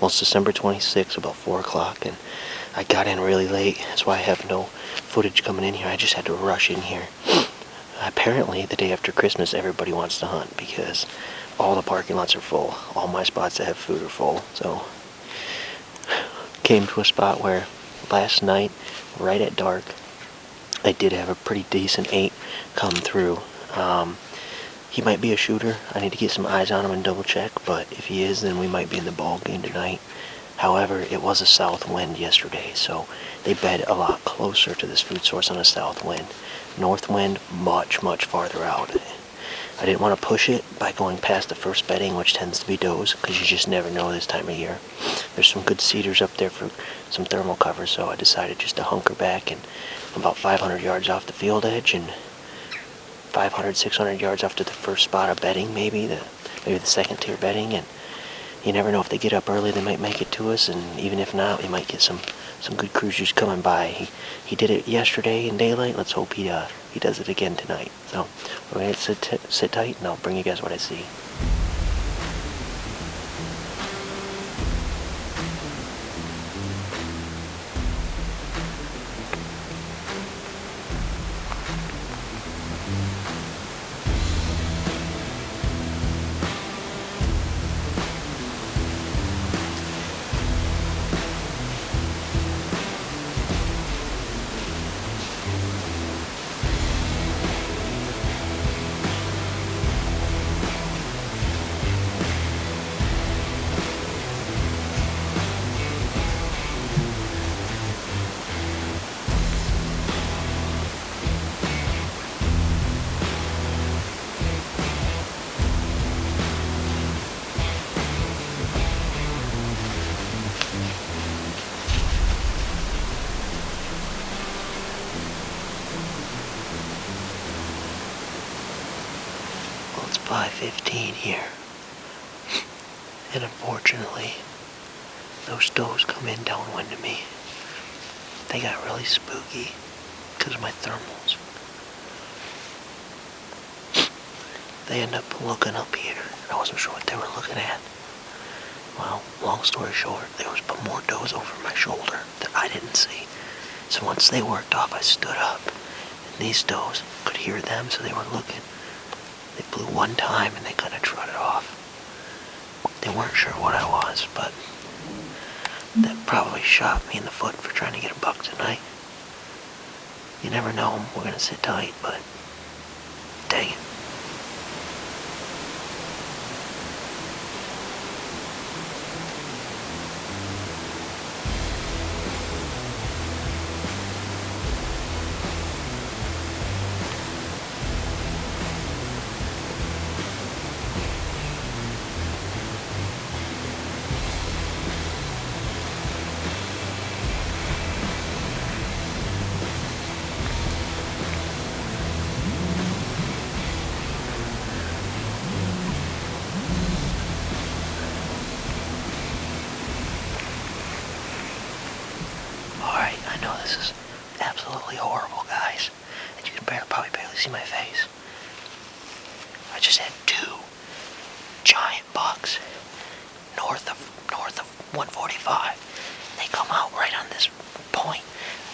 it's December 26th, about 4 o'clock, and I got in really late. That's why I have no footage coming in here. I just had to rush in here. Apparently, the day after Christmas, everybody wants to hunt because all the parking lots are full. All my spots that have food are full. So, came to a spot where last night, right at dark, I did have a pretty decent 8 come through. He might be a shooter. I need to get some eyes on him and double check, but if he is, then we might be in the ball game tonight. However, it was a south wind yesterday, so they bed a lot closer to this food source on a south wind. North wind, much, much farther out. I didn't want to push it by going past the first bedding, which tends to be does, because you just never know this time of year. There's some good cedars up there for some thermal cover, so I decided just to hunker back, and about 500 yards off the field edge, and 500, 600 yards after the first spot of bedding, maybe the second tier bedding, and you never know, if they get up early, they might make it to us, and even if not, we might get some good cruisers coming by. He did it yesterday in daylight. Let's hope he does it again tonight. So we're gonna sit tight, and I'll bring you guys what I see. It's 5:15 here, and unfortunately, those does come in downwind of me. They got really spooky because of my thermals. They end up looking up here, and I wasn't sure what they were looking at. Well, long story short, there was more does over my shoulder that I didn't see. So once they worked off, I stood up, and these does could hear them, so they were looking. They blew one time, and they kind of trotted off. They weren't sure what I was, but that probably shot me in the foot for trying to get a buck tonight. You never know. We're going to sit tight, but dang it. This is absolutely horrible, guys. And you can probably barely see my face. I just had 2 giant bucks north of 145. They come out right on this point.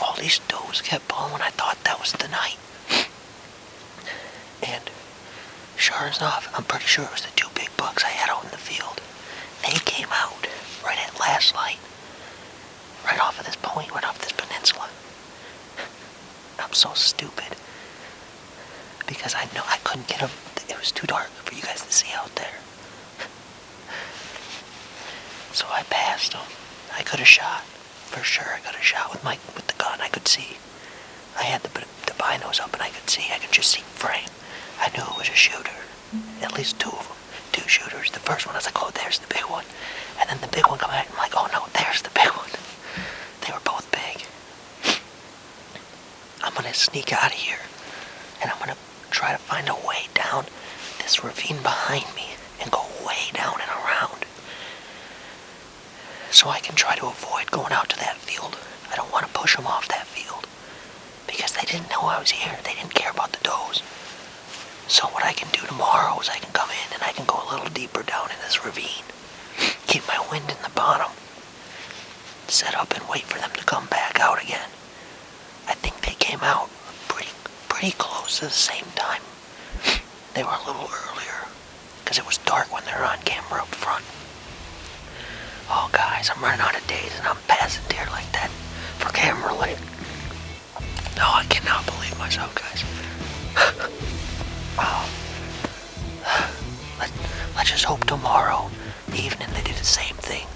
All these does kept blowing. I thought that was the night. And sure enough, I'm pretty sure it was the 2 big bucks I had out in the field. They came out right at last light. Right off of this point, right off this peninsula. I'm so stupid. Because I know I couldn't get them. It was too dark for you guys to see out there. So I passed them. I could have shot. For sure, I could have shot with the gun. I could see. I had the binos up and I could see. I could just see frame. I knew it was a shooter. At least 2 of them. 2 shooters. The first one, I was like, oh, there's the big one. And then the big one come out, and I'm like, oh no, there's the big one. They were both big. I'm going to sneak out of here, and I'm going to try to find a way down this ravine behind me and go way down and around so I can try to avoid going out to that field. I don't want to push them off that field because they didn't know I was here. They didn't care about the does. So what I can do tomorrow is I can come in and I can go a little deeper down in this ravine, keep my wind in the bottom, wait for them to come back out again. I think they came out pretty close to the same time. They were a little earlier, because it was dark when they were on camera up front. Oh guys, I'm running out of days and I'm passing deer like that for camera light. No, I cannot believe myself, guys. Let's just hope tomorrow evening they do the same thing.